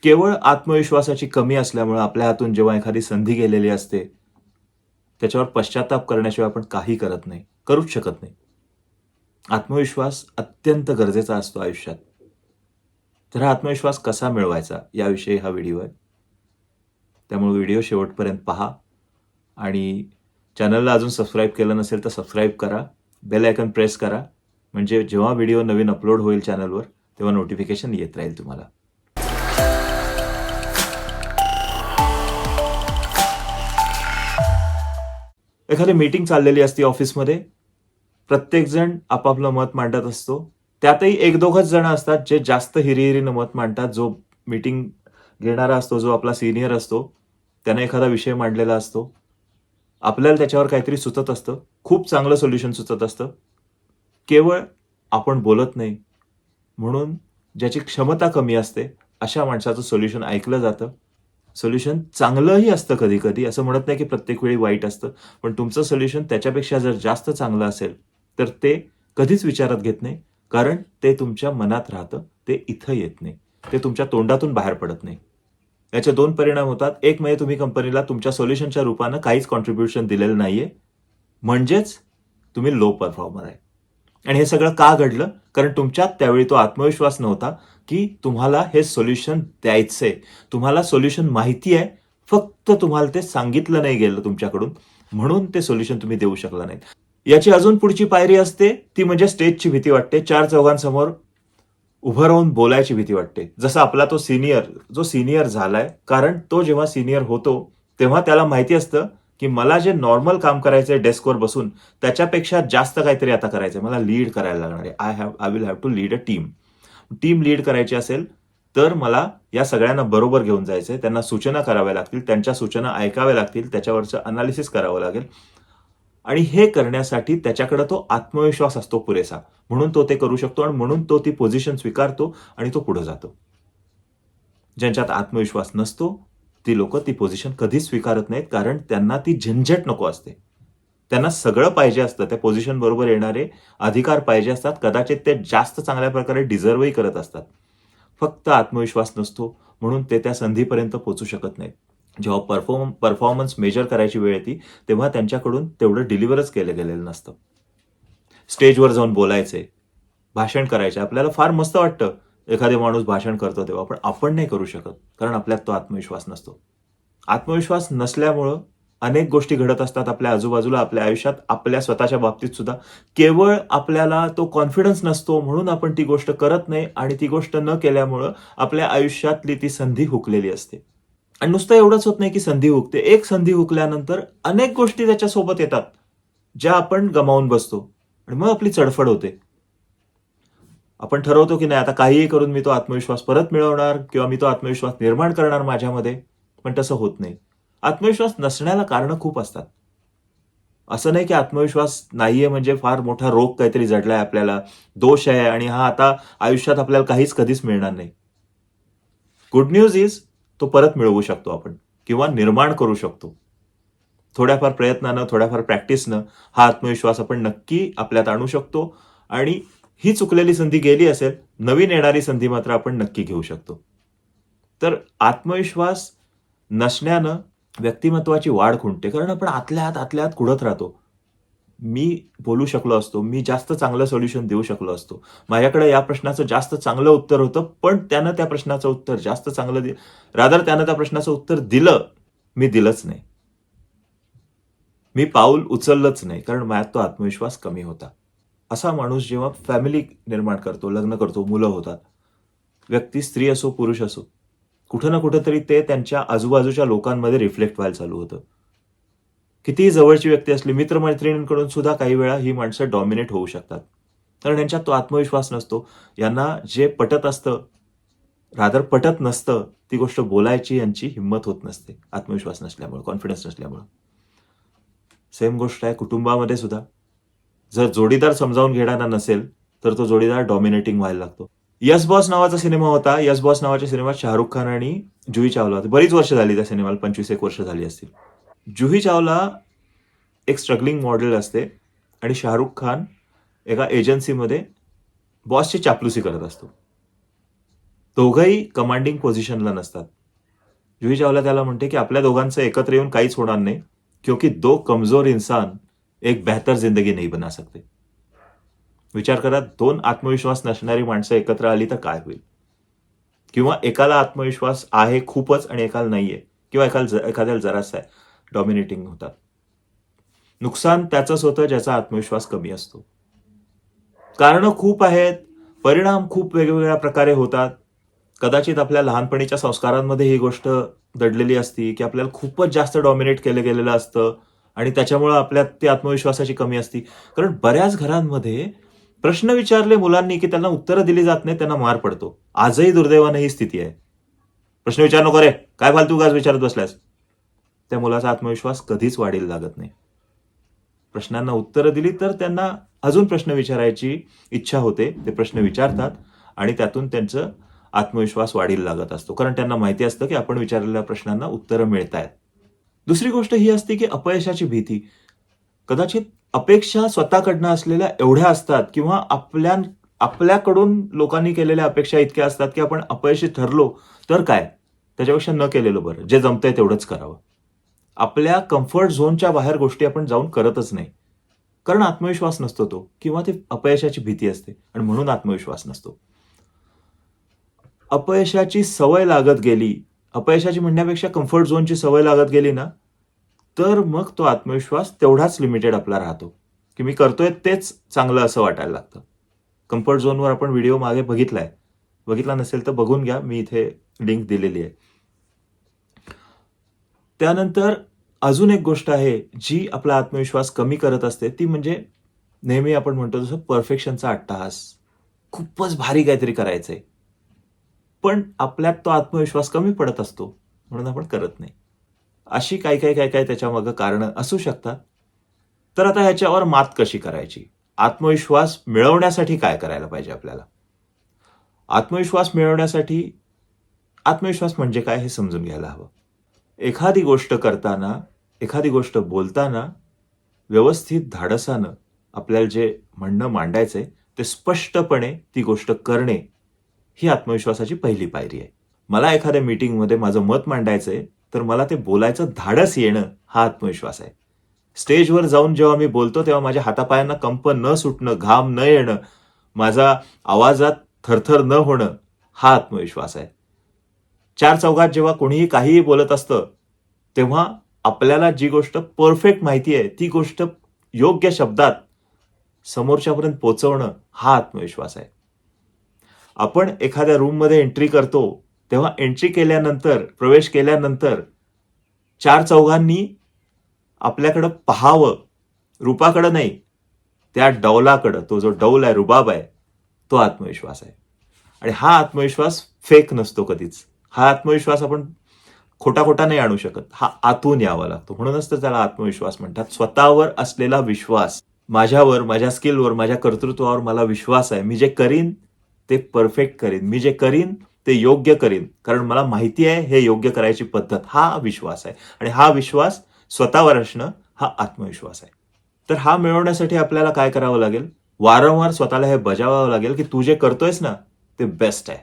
केवळ आत्मविश्वासाची कमी असल्यामुळे आपल्या हातून जेव्हा एखादी संधी गेलेली असते, त्याच्यावर पश्चाताप करण्याशिवाय आपण काही करत नाही, करूच शकत नाही. आत्मविश्वास अत्यंत गरजेचा असतो आयुष्यात. तर हा आत्मविश्वास कसा मिळवायचा याविषयी हा व्हिडिओ आहे. त्यामुळे व्हिडिओ शेवटपर्यंत पहा आणि चॅनलला अजून सबस्क्राईब केलं नसेल तर सबस्क्राईब करा. बेल आयकॉन प्रेस करा. म्हणजे जेव्हा व्हिडिओ नवीन अपलोड होईल चॅनलवर तेव्हा नोटिफिकेशन येत राहील तुम्हाला. एखादी मीटिंग चाललेली असते ऑफिसमध्ये. प्रत्येकजण आपापलं मत मांडत असतो. त्यातही एक दोघंच जण असतात जे जास्त हिरिहिरीनं मत मांडतात. जो मीटिंग घेणारा असतो, जो आपला सीनियर असतो, त्याने एखादा विषय मांडलेला असतो. आपल्याला त्याच्यावर काहीतरी सुचत असतं. खूप चांगलं सोल्युशन सुचत असतं. केवळ आपण बोलत नाही म्हणून ज्याची क्षमता कमी असते, अशा माणसाचं सोल्युशन ऐकलं जातं. सोल्युशन चांगलंही असतं कधी-कधी. असं म्हणत नाही की प्रत्येक वेळी वाईट असतं. पण तुमचं सोल्युशन त्याच्यापेक्षा जर जास्त चांगलं असेल, तर ते कधीच विचारात घेत नाही. कारण ते तुमच्या मनात राहतं. ते इथं येत नाही. ते तुमच्या तोंडातून बाहेर पडत नाही. याचे 2 परिणाम होतात. एक म्हणजे तुम्ही कंपनीला तुमच्या सोल्युशनच्या रूपानं काहीच कॉन्ट्रिब्युशन दिलेलं नाहीये. म्हणजेच तुम्ही लो परफॉर्मर आहे. आणि हे सगळं का घडलं? कारण तुमच्यात त्यावेळी तो आत्मविश्वास नव्हता, की तुम्हाला हे सोल्युशन द्यायचंय. तुम्हाला सोल्युशन माहिती आहे, फक्त तुम्हाला ते सांगितलं नाही गेलं तुमच्याकडून, म्हणून ते सोल्युशन तुम्ही देऊ शकला नाहीत. याची अजून पुढची पायरी असते, ती म्हणजे स्टेजची भीती वाटते. 4 चौघांसमोर उभं राहून बोलायची भीती वाटते. जसा आपला तो सीनियर, जो सीनियर झालाय, कारण तो जेव्हा सीनियर होतो, तेव्हा त्याला माहिती असतं, की मला जे नॉर्मल काम करायचंय डेस्कवर बसून, त्याच्यापेक्षा जास्त काहीतरी आता करायचंय. मला लीड करायला लागणार आहे. I will have to lead a team. Team lead करायची असेल, तर मला या सगळ्यांना बरोबर घेऊन जायचंय. त्यांना सूचना कराव्या लागतील, त्यांच्या सूचना ऐकाव्या लागतील, त्याच्यावरचं अनालिसिस करावं लागेल. आणि हे करण्यासाठी त्याच्याकडे तो आत्मविश्वास असतो पुरेसा. म्हणून तो ते करू शकतो आणि म्हणून तो ती पोझिशन स्वीकारतो आणि तो पुढे जातो. ज्यांच्यात आत्मविश्वास नसतो, ती लोकं ती पोझिशन कधीच स्वीकारत नाहीत, कारण त्यांना ती झंझट नको असते. त्यांना सगळं पाहिजे असतं. त्या पोझिशन बरोबर येणारे अधिकार पाहिजे असतात. कदाचित ते जास्त चांगल्या प्रकारे डिझर्व्हही करत असतात. फक्त आत्मविश्वास नसतो, म्हणून ते त्या संधीपर्यंत पोहोचू शकत नाहीत. जेव्हा परफॉर्मन्स मेजर करायची वेळ येते, तेव्हा त्यांच्याकडून तेवढं डिलिव्हरच केलं गेलेलं नसतं. स्टेजवर जाऊन बोलायचंय, भाषण करायचं. आपल्याला फार मस्त वाटतं, एखादा माणूस भाषण करतो तेव्हा. पण आपण नाही करू शकत, कारण आपल्यात तो आत्मविश्वास नसतो. आत्मविश्वास नसल्यामुळं अनेक गोष्टी घडत असतात आपल्या आजूबाजूला, आपल्या आयुष्यात, आपल्या स्वतःच्या बाबतीत सुद्धा. केवळ आपल्याला तो कॉन्फिडन्स नसतो म्हणून आपण ती गोष्ट करत नाही आणि ती गोष्ट न केल्यामुळं आपल्या आयुष्यातली ती संधी हुकलेली असते. आणि नुसतं एवढंच होत नाही की संधी हुकते. एक संधी हुकल्यानंतर अनेक गोष्टी त्याच्यासोबत येतात, ज्या आपण गमावून बसतो आणि मग आपली चडफड होते. आपण ठरवतो की नाही आता काहीही करून मी तो आत्मविश्वास परत मिळवणार किंवा मी तो आत्मविश्वास निर्माण करणार माझ्यामध्ये, पण तसं होत नाही. आत्मविश्वास नसण्याला कारणं खूप असतात. असं नाही की आत्मविश्वास नाहीये म्हणजे फार मोठा रोग काहीतरी जडलाय आपल्याला, दोष आहे आणि हा आता आयुष्यात आपल्याला काहीच कधीच मिळणार नाही. गुड न्यूज इज तो परत मिळवू शकतो आपण किंवा निर्माण करू शकतो. थोड्याफार प्रयत्नानं, थोड्याफार प्रॅक्टिसनं हा आत्मविश्वास आपण नक्की आपल्यात आणू शकतो आणि ही चुकलेली संधी गेली असेल, नवीन येणारी संधी मात्र आपण नक्की घेऊ शकतो. तर आत्मविश्वास नसण्यानं व्यक्तिमत्त्वाची वाढ खुंटते. कारण आपण आतल्या आत कुढत राहतो. मी बोलू शकलो असतो, मी जास्त चांगलं सोल्युशन देऊ शकलो असतो. माझ्याकडे या प्रश्नाचं जास्त चांगलं उत्तर होतं, पण त्यानं त्या प्रश्नाचं उत्तर जास्त चांगलं रादर त्यानं त्या प्रश्नाचं उत्तर दिलं, मी दिलंच नाही. मी पाऊल उचललंच नाही, कारण माझ्यात तो आत्मविश्वास कमी होता. असा माणूस जेव्हा फॅमिली निर्माण करतो, लग्न करतो, मुलं होतात. व्यक्ती स्त्री असो, पुरुष असो, कुठं ना कुठेतरी ते त्यांच्या आजूबाजूच्या लोकांमध्ये रिफ्लेक्ट व्हायला चालू होतं. कितीही जवळची व्यक्ती असली, मित्र-मैत्रिणींकडून सुद्धा काही वेळा ही माणसं डॉमिनेट होऊ शकतात. कारण यांच्यात तो आत्मविश्वास नसतो. यांना जे पटत असतं, रादर पटत नसतं, ती गोष्ट बोलायची यांची हिंमत होत नसते. आत्मविश्वास नसल्यामुळं, कॉन्फिडन्स नसल्यामुळं. सेम गोष्ट आहे कुटुंबामध्ये सुद्धा. जर जोडीदार समजावून घेणारा नसेल, तर तो जोडीदार डॉमिनेटिंग व्हायला लागतो. यस बॉस नावाचा सिनेमा होता. यस बॉस नावाच्या सिनेमात शाहरुख खान आणि जुही चावला होती. बरीच वर्ष झाली त्या सिनेमाला, 25 एक वर्ष झाली असतील. जुही चावला एक स्ट्रगलिंग मॉडेल असते आणि शाहरुख खान एका एजन्सीमध्ये बॉसची चापलुसी करत असतो. दोघंही कमांडिंग पोझिशनला नसतात. जुही चावला त्याला म्हणते की आपल्या दोघांचं एकत्र येऊन काहीच होणार नाही, क्योंकि दो कमजोर इंसान एक बेहतर जिंदगी नहीं बना सकते. विचार करा, 2 आत्मविश्वास नसणारी माणसं एकत्र आली तर काय होईल? किंवा एकाला आत्मविश्वास आहे खूपच आणि एकाला नाहीये, किंवा एखाद्याला जरासा आहे, डॉमिनेटिंग होतात. नुकसान त्याचंच होतं ज्याचा आत्मविश्वास कमी असतो. कारणं खूप आहेत, परिणाम खूप वेगवेगळ्या प्रकारे होतात. कदाचित आपल्या लहानपणीच्या संस्कारांमध्ये ही गोष्ट दडलेली असती, की आपल्याला खूपच जास्त डॉमिनेट केलं गेलेलं असतं आणि त्याच्यामुळं आपल्यात ती आत्मविश्वासाची कमी असती. कारण बऱ्याच घरांमध्ये प्रश्न विचारले मुलांनी की त्यांना उत्तरं दिली जात नाहीत, त्यांना मार पडतो. आजही दुर्दैवानं ही स्थिती आहे. प्रश्न विचार नको रे, काय फालतू उगाच विचारत बसलास? त्या मुलाचा आत्मविश्वास कधीच वाढीला लागत नाही. प्रश्नांना उत्तरं दिली तर त्यांना अजून प्रश्न विचारायची इच्छा होते. ते प्रश्न विचारतात आणि त्यातून त्यांचं आत्मविश्वास वाढीला लागत असतो. कारण त्यांना माहिती असतं की आपण विचारलेल्या प्रश्नांना उत्तरं मिळतायत. दुसरी गोष्ट ही असते की अपयशाची भीती. कदाचित अपेक्षा स्वतःकडनं असलेल्या एवढ्या असतात किंवा आपल्याकडून लोकांनी केलेल्या अपेक्षा इतक्या असतात की आपण अपयशी ठरलो तर काय? त्याच्यापेक्षा न केलेलं बरं. जे जमतंय तेवढंच करावं. आपल्या कम्फर्ट झोनच्या बाहेर गोष्टी आपण जाऊन करतच नाही. कारण आत्मविश्वास नसतो तो, किंवा ती अपयशाची भीती असते आणि म्हणून आत्मविश्वास नसतो. अपयशाची सवय लागत गेली, अपयशाची म्हणण्यापेक्षा कम्फर्ट झोनची सवय लागत गेली ना, तर मग तो आत्मविश्वास तेवढाच लिमिटेड आपला राहतो, की मी करतोय तेच चांगलं असं वाटायला लागतं. कम्फर्ट झोनवर आपण व्हिडिओ मागे बघितलाय. बघितला नसेल तर बघून घ्या, मी इथे लिंक दिलेली आहे. त्यानंतर अजून एक गोष्ट आहे, जी आपला आत्मविश्वास कमी करत असते, ती म्हणजे नेहमी आपण म्हणतो तसं परफेक्शनचा अट्टहास. खूपच भारी काहीतरी करायचंय. पण आपल्यात तो आत्मविश्वास कमी पडत असतो, म्हणून आपण करत नाही. अशी काय त्याच्यामागे कारणं असू शकतात. तर आता ह्याच्यावर मात कशी करायची? आत्मविश्वास मिळवण्यासाठी काय करायला पाहिजे आपल्याला? आत्मविश्वास मिळवण्यासाठी आत्मविश्वास म्हणजे काय हे समजून घ्यायला हवं. एखादी गोष्ट करताना, एखादी गोष्ट बोलताना व्यवस्थित धाडसानं आपल्याला जे म्हणणं मांडायचंय ते स्पष्टपणे ती गोष्ट करणे, ही आत्मविश्वासाची पहिली पायरी आहे. मला एखाद्या मीटिंगमध्ये माझं मत मांडायचंय, तर मला ते बोलायचं धाडस येणं हा आत्मविश्वास आहे. स्टेजवर जाऊन जेव्हा मी बोलतो तेव्हा माझ्या हातापायांना कंप न सुटणं, घाम न येणं, माझा आवाजात थरथर न होणं, हा आत्मविश्वास आहे. चार चौघात जेव्हा कोणीही काहीही बोलत असतं, तेव्हा आपल्याला जी गोष्ट परफेक्ट माहिती आहे, ती गोष्ट योग्य शब्दात समोरच्यापर्यंत पोहोचवणं, हा आत्मविश्वास आहे. आपण एखाद्या रूममध्ये एंट्री करतो, तेव्हा एंट्री केल्यानंतर, प्रवेश केल्यानंतर चार चौघांनी आपल्याकडं पाहावं, रूपाकडं नाही, त्या डौलाकडं. तो जो डौल आहे, रुबाब आहे, तो आत्मविश्वास आहे. आणि हा आत्मविश्वास फेक नसतो कधीच. हा आत्मविश्वास आपण खोटा नाही आणू शकत. हा आतून यावा लागतो. म्हणूनच तर त्याला आत्मविश्वास म्हणतात. स्वतःवर असलेला विश्वास. माझ्यावर, माझ्या स्किलवर, माझ्या कर्तृत्वावर मला विश्वास आहे. मी जे करीन ते परफेक्ट करीन. मी जे करीन ते योग्य करीन. कारण मला माहिती आहे हे योग्य करायची पद्धत. हा विश्वास आहे. आणि हा विश्वास स्वतःवर असणं हा आत्मविश्वास आहे. तर हा मिळवण्यासाठी आपल्याला काय करावं लागेल? वारंवार स्वतःला हे बजावावं लागेल की तू जे करतोयस ना ते बेस्ट आहे.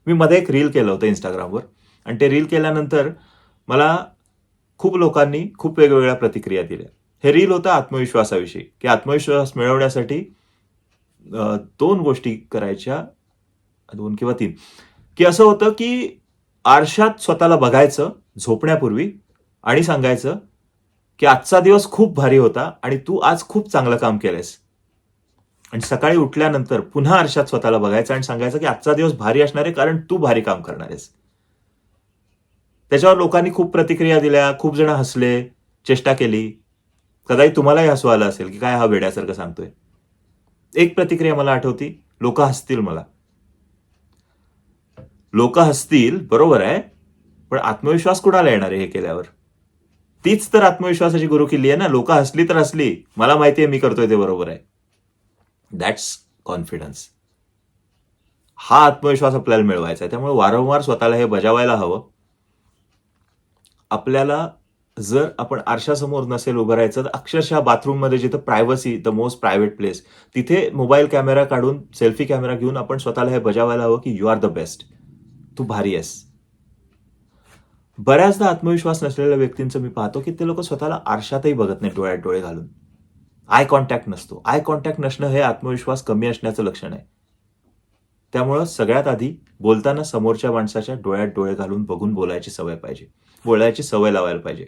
मी मध्ये एक रील केलं होतं Instagramवर आणि ते रील केल्यानंतर मला खूप लोकांनी खूप वेगवेगळ्या प्रतिक्रिया दिल्या. हे रील होतं आत्मविश्वासाविषयी, की आत्मविश्वास मिळवण्यासाठी 2 गोष्टी करायच्या, 2 किंवा 3, की असं होतं की आरशात स्वतःला बघायचं झोपण्यापूर्वी आणि सांगायचं की आजचा दिवस खूप भारी होता आणि तू आज खूप चांगलं काम केलंयस. आणि सकाळी उठल्यानंतर पुन्हा आरशात स्वतःला बघायचं आणि सांगायचं की आजचा दिवस भारी असणार आहे कारण तू भारी काम करणार आहेस. त्याच्यावर लोकांनी खूप प्रतिक्रिया दिल्या, खूप जण हसले, चेष्टा केली. कदाचित तुम्हालाही हसू आलं असेल की काय हा वेड्यासारखं सांगतोय. एक प्रतिक्रिया मला आठवती, लोक हसतील मला. लोक हसतील, बरोबर आहे, पण आत्मविश्वास कुणाला येणार आहे हे केल्यावर? तीच तर आत्मविश्वासाची गुरुकिल्ली आहे ना. लोक हसली तर हसली, मला माहिती आहे मी करतोय ते बरोबर आहे. That's confidence. हा आत्मविश्वास आपल्याला मिळवायचा आहे. त्यामुळे वारंवार स्वतःला हे बजावायला हवं. आपल्याला जर आपण आरशासमोर नसेल उभं राहायचं, तर अक्षरशः बाथरूममध्ये जिथं privacy, the most private place, तिथे मोबाईल कॅमेरा काढून, सेल्फी कॅमेरा घेऊन आपण स्वतःला हे बजावायला हवं की यू आर द बेस्ट. तू भारी आहेस. बऱ्याचदा आत्मविश्वास नसलेल्या व्यक्तींचं मी पाहतो की ते लोक स्वतःला आरशातही बघत नाही डोळ्यात डोळे घालून. आय कॉन्टॅक्ट नसतो. आय कॉन्टॅक्ट नसणं हे आत्मविश्वास कमी असण्याचं लक्षण आहे. त्यामुळं सगळ्यात आधी बोलताना समोरच्या माणसाच्या डोळ्यात डोळे घालून बघून बोलायची सवय पाहिजे. बोलायची सवय लावायला पाहिजे.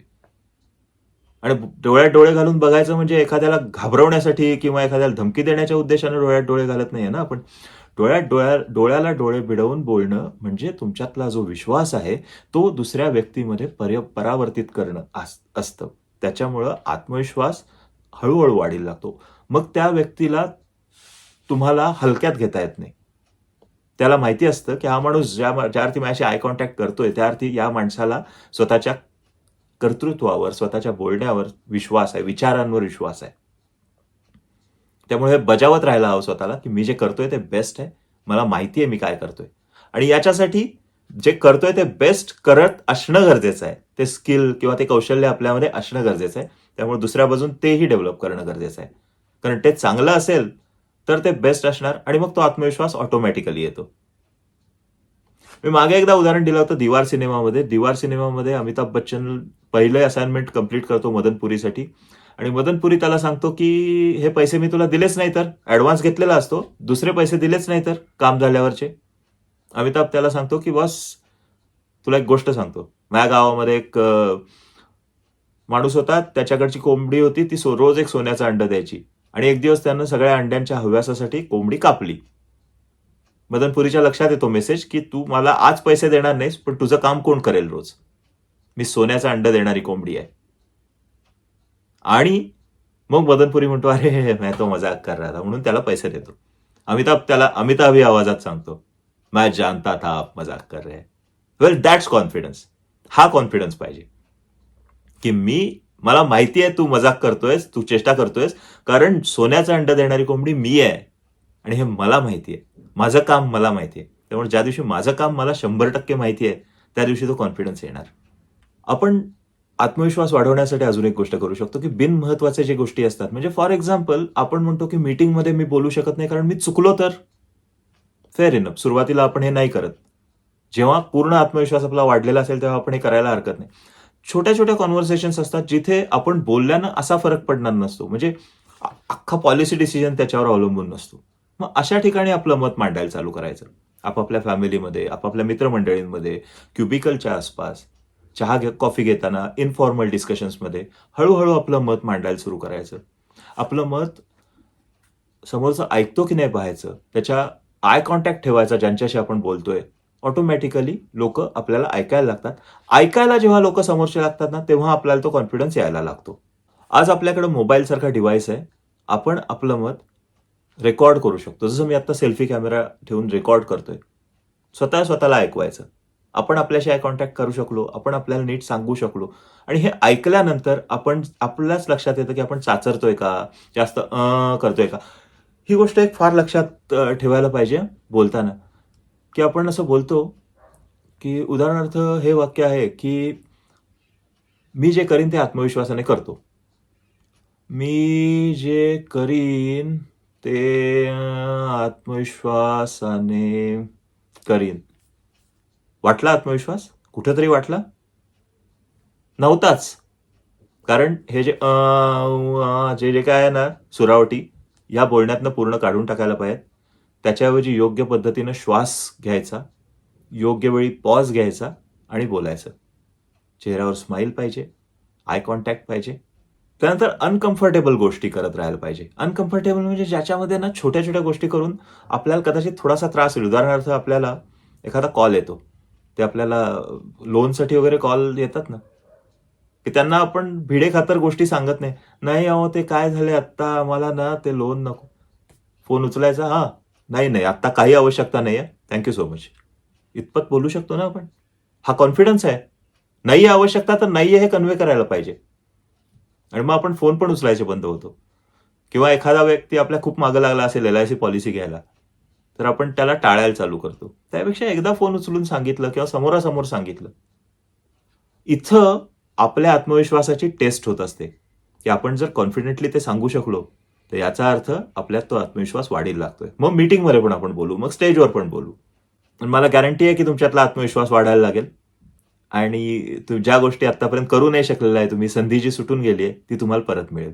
आणि डोळ्यात डोळे घालून बघायचं म्हणजे एखाद्याला घाबरवण्यासाठी किंवा एखाद्याला धमकी देण्याच्या उद्देशाने डोळ्यात डोळे घालत नाहीये ना आपण. डोळ्याला डोळे भिडवून बोलणं म्हणजे तुमच्यातला जो विश्वास आहे तो दुसऱ्या व्यक्तीमध्ये परावर्तित करणं असतं. त्याच्यामुळं आत्मविश्वास हळूहळू वाढीला लागतो. मग त्या व्यक्तीला तुम्हाला हलक्यात घेता येत नाही. त्याला माहिती असतं की हा माणूस ज्या अर्थी माझ्याशी आय कॉन्टॅक्ट करतोय त्या अर्थी या माणसाला स्वतःच्या कर्तृत्वावर, स्वतःच्या बोलण्यावर विश्वास आहे, विचारांवर विश्वास आहे. त्यामुळे हे बजावत राहायला हवं स्वतःला की मी जे करतोय ते बेस्ट आहे. मला माहिती आहे मी काय करतोय. आणि याच्यासाठी जे करतोय ते बेस्ट करत असणं गरजेचं आहे. ते स्किल किंवा ते कौशल्य आपल्यामध्ये असणं गरजेचं आहे. त्यामुळे दुसऱ्या बाजून तेही डेव्हलप करणं गरजेचं आहे. कारण ते चांगलं असेल तर ते बेस्ट असणार आणि मग तो आत्मविश्वास ऑटोमॅटिकली येतो. मी मागे एकदा उदाहरण दिलं होतं दीवार सिनेमामध्ये. दीवार सिनेमामध्ये अमिताभ बच्चन पहिलं असाइनमेंट कंप्लीट करतो मदनपुरीसाठी आणि मदनपुरी त्याला सांगतो की हे पैसे मी तुला दिलेच नाही तर, ऍडव्हान्स घेतलेला असतो, दुसरे पैसे दिलेच नाही तर काम झाल्यावरचे. अमिताभ त्याला सांगतो की बॉस तुला एक गोष्ट सांगतो. माझ्या गावामध्ये एक माणूस होता, त्याच्याकडची कोंबडी होती, ती रोज एक सोन्याचं अंड द्यायची आणि एक दिवस त्यानं सगळ्या अंड्यांच्या हव्यासासाठी कोंबडी कापली. मदनपुरीच्या लक्षात येतो मेसेज की तू मला आज पैसे देणार नाहीस पण तुझं काम कोण करेल रोज. मी सोन्याचं अंड देणारी कोंबडी आहे. आणि मग मदनपुरी म्हणतो अरे मैं तो मजाक कर रहा था म्हणून त्याला पैसे देतो. अमिताभ त्याला अमिताभी आवाजात सांगतो मैं जानता था आप मजाक कर रहे हैं. वेल दॅट्स कॉन्फिडन्स. हा कॉन्फिडन्स पाहिजे की मला माहिती आहे तू मजाक करतोयस, तू चेष्टा करतोयस, कारण सोन्याचं अंड देणारी कोंबडी मी आहे आणि हे मला माहिती आहे. माझं काम मला माहिती आहे. त्यामुळे ज्या दिवशी माझं काम मला 100% माहिती आहे त्या दिवशी तो कॉन्फिडन्स येणार. आपण आत्मविश्वास वाढवण्यासाठी अजून एक गोष्ट करू शकतो की बिनमहत्वाचे जे गोष्टी असतात, म्हणजे फॉर एक्झाम्पल आपण म्हणतो की मीटिंगमध्ये मी बोलू शकत नाही कारण मी चुकलो तर. Fair enough. सुरुवातीला आपण हे नाही करत. जेव्हा पूर्ण आत्मविश्वास आपला वाढलेला असेल तेव्हा आपण हे करायला हरकत नाही. छोट्या छोट्या कॉन्व्हर्सेशन्स असतात जिथे आपण बोलल्यानं असा फरक पडणार नसतो, म्हणजे अख्खा पॉलिसी डिसिजन त्याच्यावर अवलंबून नसतो. मग अशा ठिकाणी आपलं मत मांडायला चालू करायचं. आपापल्या फॅमिलीमध्ये, आपापल्या मित्रमंडळींमध्ये, क्युबिकलच्या आसपास, चहा कॉफी घेताना, इनफॉर्मल डिस्कशन्समध्ये हळूहळू आपलं मत मांडायला सुरू करायचं. आपलं मत समोरचं ऐकतो की नाही पाहायचं. त्याच्या आय कॉन्टॅक्ट ठेवायचा ज्यांच्याशी आपण बोलतोय. ऑटोमॅटिकली लोक आपल्याला ऐकायला लागतात. ऐकायला जेव्हा लोक समोरचे लागतात ना तेव्हा आपल्याला तो कॉन्फिडन्स यायला लागतो. आज आपल्याकडे मोबाईल सारखा डिव्हाइस आहे. आपण आपलं मत रेकॉर्ड करू शकतो. जसं मी आता सेल्फी कॅमेरा ठेवून रेकॉर्ड करतोय. स्वतःला ऐकवायचं. आपण आपल्याशी आय कॉन्टॅक्ट करू शकलो, आपण आपल्याला नीट सांगू शकलो आणि हे ऐकल्यानंतर आपल्याच लक्षात येतं की आपण चाचरतोय का, जास्त करतोय का. ही गोष्ट एक फार लक्षात ठेवायला पाहिजे बोलताना, की आपण असं बोलतो की उदाहरणार्थ हे वाक्य आहे की मी जे करीन ते आत्मविश्वासाने करतो. मी जे करीन ते आत्मविश्वासाने करीन. वाटला आत्मविश्वास? कुठेतरी वाटला? नव्हताच. कारण हे जे काय आहे ना सुरावटी, या बोलण्यातनं पूर्ण काढून टाकायला पाहिजे. त्याच्याऐवजी योग्य पद्धतीनं श्वास घ्यायचा, योग्य वेळी पॉज घ्यायचा आणि बोलायचं. चेहऱ्यावर स्माईल पाहिजे, आय कॉन्टॅक्ट पाहिजे. त्यानंतर अनकम्फर्टेबल गोष्टी करत राहायला पाहिजे. अनकम्फर्टेबल म्हणजे ज्याच्यामध्ये ना छोट्या छोट्या गोष्टी करून आपल्याला कदाचित थोडासा त्रास होईल. उदाहरणार्थ आपल्याला एखादा कॉल येतो. ते आपल्याला लोनसाठी वगैरे कॉल येतात ना, की त्यांना आपण भिडे खातर गोष्टी सांगत नाही. नाही अहो ते काय झाले आत्ता, आम्हाला ना ते लोन नको. फोन उचलायचा, हा नाही आत्ता काही आवश्यकता नाही आहे, थँक्यू सो मच. इतपत बोलू शकतो ना आपण. हा कॉन्फिडन्स आहे. नाही आवश्यकता तर नाहीये हे कन्वे करायला पाहिजे आणि मग आपण फोन पण उचलायचे बंद होतो. किंवा एखादा व्यक्ती आपल्या खूप मागं लागला असेल LIC पॉलिसी घ्यायला, तर आपण त्याला टाळायला चालू करतो. त्यापेक्षा एकदा फोन उचलून सांगितलं किंवा समोरासमोर सांगितलं. इथं आपल्या आत्मविश्वासाची टेस्ट होत असते की आपण जर कॉन्फिडेंटली ते सांगू शकलो तर याचा अर्थ आपल्यात तो आत्मविश्वास वाढीला लागतोय. मग मीटिंगमध्ये पण आपण बोलू, मग स्टेजवर पण बोलू. पण मला गॅरंटी आहे की तुमच्यातला आत्मविश्वास वाढायला लागेल आणि ज्या गोष्टी आतापर्यंत करू नाही शकलेल्या आहे तुम्ही, संधी जी सुटून गेली आहे ती तुम्हाला परत मिळेल.